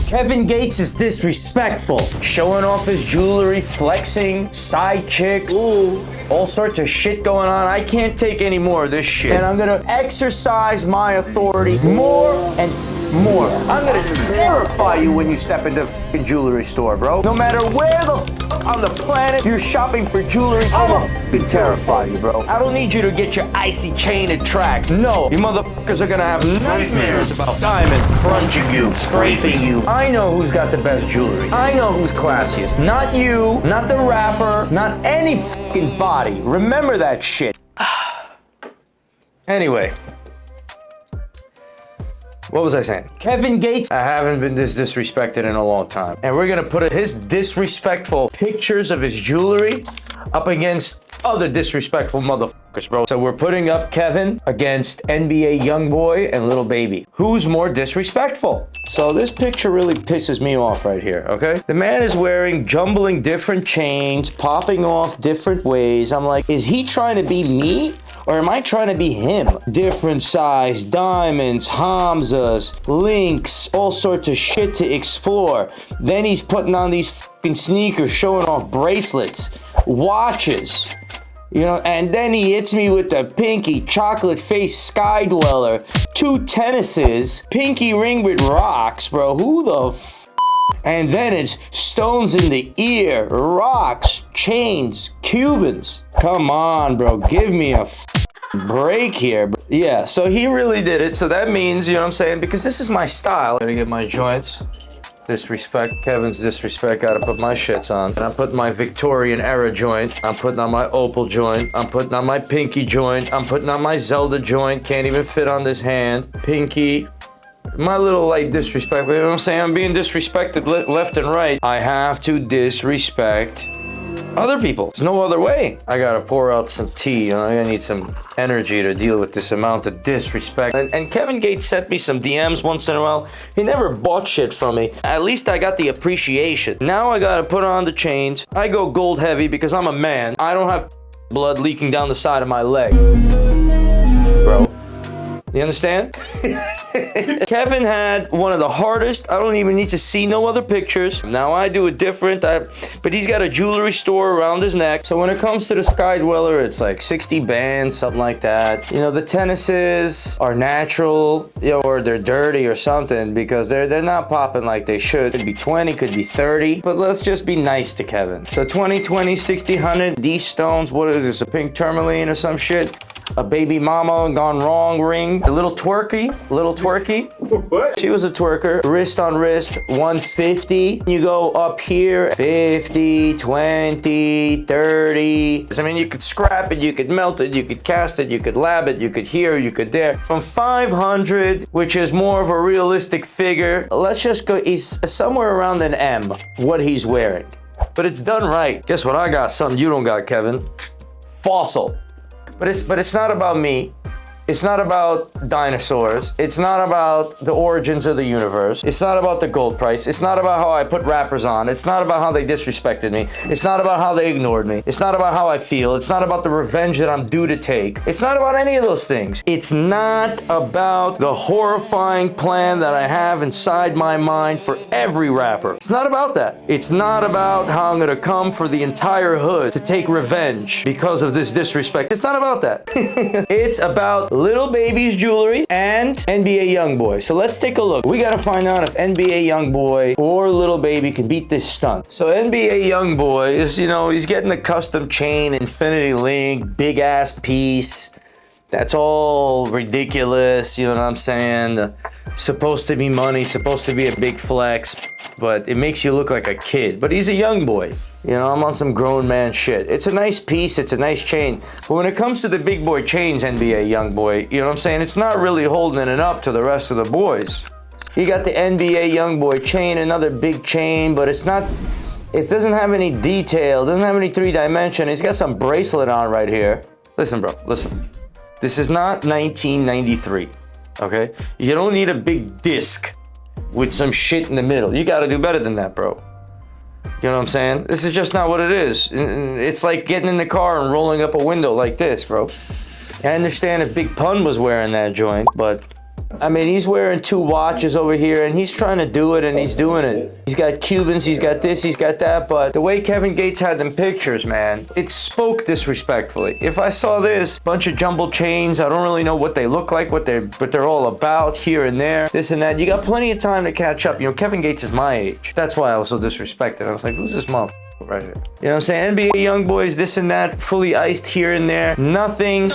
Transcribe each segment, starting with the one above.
Kevin Gates is disrespectful. Showing off his jewelry, flexing, side chicks, all sorts of shit going on. I can't take any more of this shit. And I'm gonna exercise my authority more and more. I'm gonna terrify you when you step into the fucking jewelry store, bro. No matter where the fuck on the planet you're shopping for jewelry, I'ma fucking terrify you, bro. I don't need you to get your icy chain at Trax. No, you motherfuckers are gonna have nightmares about diamonds crunching you, scraping you. I know who's got the best jewelry. I know who's classiest. Not you, not the rapper, not any fucking body. Remember that shit. Anyway. What was I saying? Kevin Gates, I haven't been this disrespected in a long time. And we're gonna put his disrespectful pictures of his jewelry up against other disrespectful motherfuckers, bro. So we're putting up Kevin against NBA YoungBoy and Lil Baby. Who's more disrespectful? So this picture really pisses me off right here, okay? The man is wearing, jumbling different chains, popping off different ways. I'm like, is he trying to be me? Or am I trying to be him? Different size, diamonds, Hamzas, links, all sorts of shit to explore. Then he's putting on these fucking sneakers, showing off bracelets, watches. You know, and then he hits me with the pinky chocolate face sky dweller, 2 tennises, pinky ring with rocks, bro. Who the f? And then it's stones in the ear, rocks, chains, Cubans. Come on, bro. Give me a break here. Bro. Yeah, so he really did it. So that means, you know what I'm saying? Because this is my style. Gotta get my joints. Disrespect. Kevin's disrespect. Gotta put my shits on. And I'm putting my Victorian era joint. I'm putting on my opal joint. I'm putting on my pinky joint. I'm putting on my Zelda joint. Can't even fit on this hand. Pinky. My little light disrespect, you know what I'm saying? I'm being disrespected left and right. I have to disrespect other people. There's no other way. I gotta pour out some tea. You know, I need some energy to deal with this amount of disrespect. And Kevin Gates sent me some DMs once in a while. He never bought shit from me. At least I got the appreciation. Now I gotta put on the chains. I go gold heavy because I'm a man. I don't have blood leaking down the side of my leg. Bro. You understand? Kevin had one of the hardest, I don't even need to see no other pictures. Now I do it different, but he's got a jewelry store around his neck. So when it comes to the Sky Dweller, it's like 60 bands, something like that. You know, the tennises are natural, you know, or they're dirty or something because they're not popping like they should. Could be 20, could be 30, but let's just be nice to Kevin. So 20, 20, 60, 100, these stones, what is this, a pink tourmaline or some shit? A baby mama gone wrong ring. A little twerky. What? She was a twerker. Wrist on wrist, 150. You go up here, 50, 20, 30. I mean, you could scrap it, you could melt it, you could cast it, you could lab it, you could here, you could there. From 500, which is more of a realistic figure, let's just go, he's somewhere around an M, what he's wearing. But it's done right. Guess what I got? Something you don't got, Kevin. Fossil. But it's not about me. It's not about dinosaurs. It's not about the origins of the universe. It's not about the gold price. It's not about how I put rappers on. It's not about how they disrespected me. It's not about how they ignored me. It's not about how I feel. It's not about the revenge that I'm due to take. It's not about any of those things. It's not about the horrifying plan that I have inside my mind for every rapper. It's not about that. It's not about how I'm gonna come for the entire hood to take revenge because of this disrespect. It's not about that. It's about Lil Baby's jewelry and NBA YoungBoy. So let's take a look. We gotta find out if NBA YoungBoy or Lil Baby can beat this stunt. So NBA YoungBoy is, you know, he's getting a custom chain, infinity link, big ass piece. That's all ridiculous, you know what I'm saying? Supposed to be money, supposed to be a big flex, but it makes you look like a kid. But he's a young boy. You know, I'm on some grown man shit. It's a nice piece, it's a nice chain. But when it comes to the big boy chains, NBA YoungBoy, you know what I'm saying? It's not really holding it up to the rest of the boys. You got the NBA YoungBoy chain, another big chain, but it's not, it doesn't have any detail, doesn't have any 3-dimension. He's got some bracelet on right here. Listen, bro, listen. This is not 1993, okay? You don't need a big disc with some shit in the middle. You gotta do better than that, bro. You know what I'm saying? This is just not what it is. It's like getting in the car and rolling up a window like this, bro. I understand if Big Pun was wearing that joint, but I mean, he's wearing 2 watches over here, and he's trying to do it, and he's doing it. He's got Cubans, he's got this, he's got that, but the way Kevin Gates had them pictures, man, it spoke disrespectfully. If I saw this, bunch of jumbled chains, I don't really know what they look like, what they're all about here and there, this and that. You got plenty of time to catch up. You know, Kevin Gates is my age. That's why I was so disrespected. I was like, who's this motherfucker right here? You know what I'm saying? NBA YoungBoys, this and that, fully iced here and there. Nothing.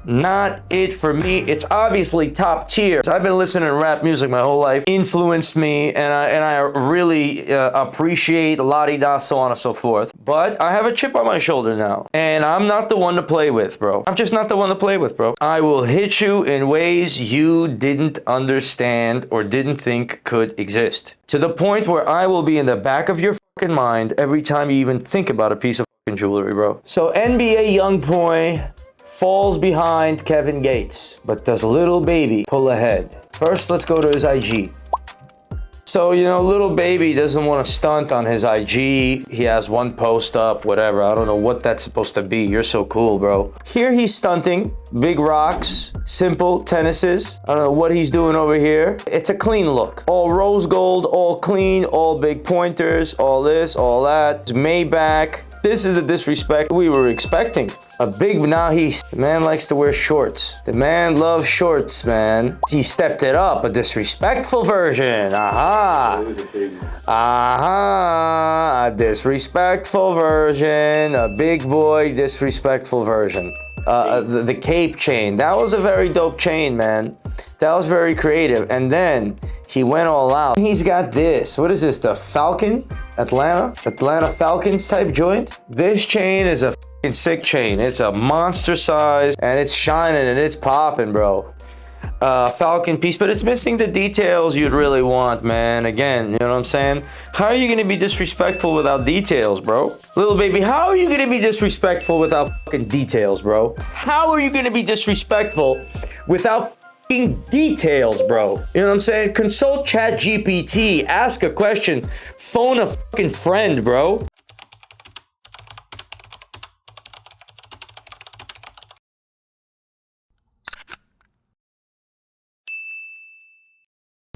Not it for me. It's obviously top tier. I've been listening to rap music my whole life. Influenced me, and I really appreciate la-di-da, so on and so forth. But I have a chip on my shoulder now, and I'm not the one to play with, bro. I'm just not the one to play with, bro. I will hit you in ways you didn't understand or didn't think could exist. To the point where I will be in the back of your fucking mind every time you even think about a piece of fucking jewelry, bro. So NBA YoungBoy falls behind Kevin Gates, but does Lil Baby pull ahead? First, let's go to his IG. So, you know, Lil Baby doesn't want to stunt on his IG. He has one post up, whatever. I don't know what that's supposed to be. You're so cool, bro. Here he's stunting. Big rocks, simple tennises. I don't know what he's doing over here. It's a clean look. All rose gold, all clean, all big pointers, all this, all that. Maybach. This is the disrespect we were expecting. A big, now the man likes to wear shorts. The man loves shorts, man. He stepped it up, a disrespectful version. Aha. Aha, a disrespectful version. A big boy disrespectful version. The cape chain, that was a very dope chain, man. That was very creative. And then he went all out. He's got this, what is this, the Falcon? Atlanta Falcons type joint? This chain is a fucking sick chain. It's a monster size, and it's shining and it's popping, bro. Falcon piece, but it's missing the details you'd really want, man. Again, you know what I'm saying? How are you gonna be disrespectful without details, bro? Lil Baby, how are you gonna be disrespectful without fucking details, bro? How are you gonna be disrespectful without fucking details, bro? You know what I'm saying? Consult ChatGPT, ask a question, phone a fucking friend, bro.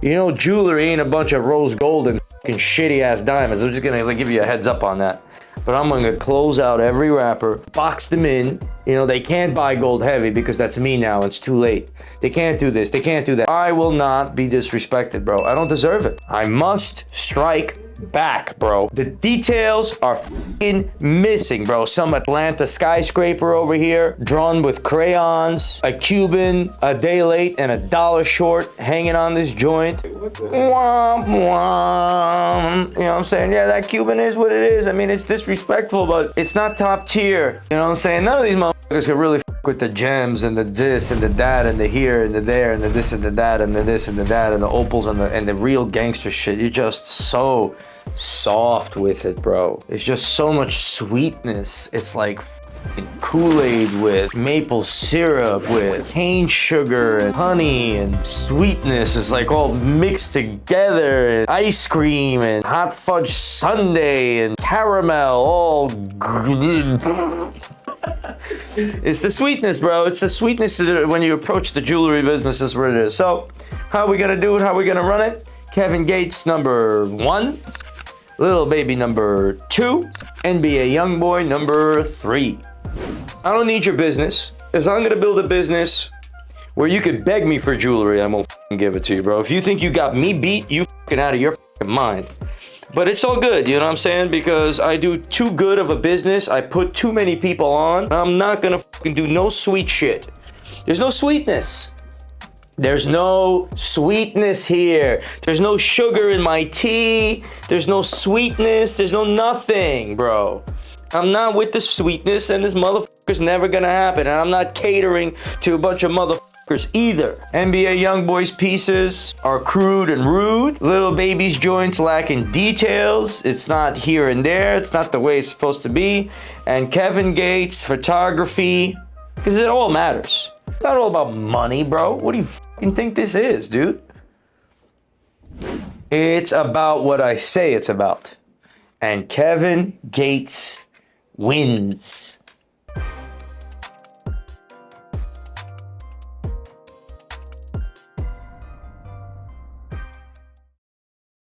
You know, jewelry ain't a bunch of rose gold and fucking shitty ass diamonds. I'm just gonna give you a heads up on that. But I'm gonna close out every wrapper, box them in. You know, they can't buy gold heavy because that's me now. It's too late. They can't do this. They can't do that. I will not be disrespected, bro. I don't deserve it. I must strike back, bro. The details are fucking missing, bro. Some Atlanta skyscraper over here, drawn with crayons, a Cuban a day late and $1 short hanging on this joint. Wham, wham. You know what I'm saying? Yeah, that Cuban is what it is. I mean, it's disrespectful, but it's not top tier. You know what I'm saying? None of these motherfuckers can really with the gems and the this and the that and the here and the there and the this and the that and the this and the that and the opals and the real gangster shit. You're just so soft with it, bro. It's just so much sweetness. It's like Kool-Aid with maple syrup, with cane sugar and honey, and sweetness is like all mixed together, and ice cream and hot fudge sundae and caramel all it's the sweetness, bro. It's the sweetness when you approach the jewelry business is what it is. So how are we gonna do it? How are we gonna run it? Kevin Gates number 1, Lil Baby number 2, NBA YoungBoy number 3. I don't need your business, because I'm gonna build a business where you could beg me for jewelry. I'm gonna give it to you, bro. If you think you got me beat, you out of your mind. But it's all good, you know what I'm saying? Because I do too good of a business. I put too many people on. I'm not gonna do no sweet shit. There's no sweetness. There's no sweetness here. There's no sugar in my tea. There's no sweetness. There's no nothing, bro. I'm not with the sweetness, and this motherfucker's never gonna happen. And I'm not catering to a bunch of motherfuckers either. NBA YoungBoy's pieces are crude and rude. Lil Baby's joints lacking details. It's not here and there. It's not the way it's supposed to be. And Kevin Gates photography, because it all matters. It's not all about money, bro. What do you fucking think this is, dude? It's about what I say it's about. And Kevin Gates wins.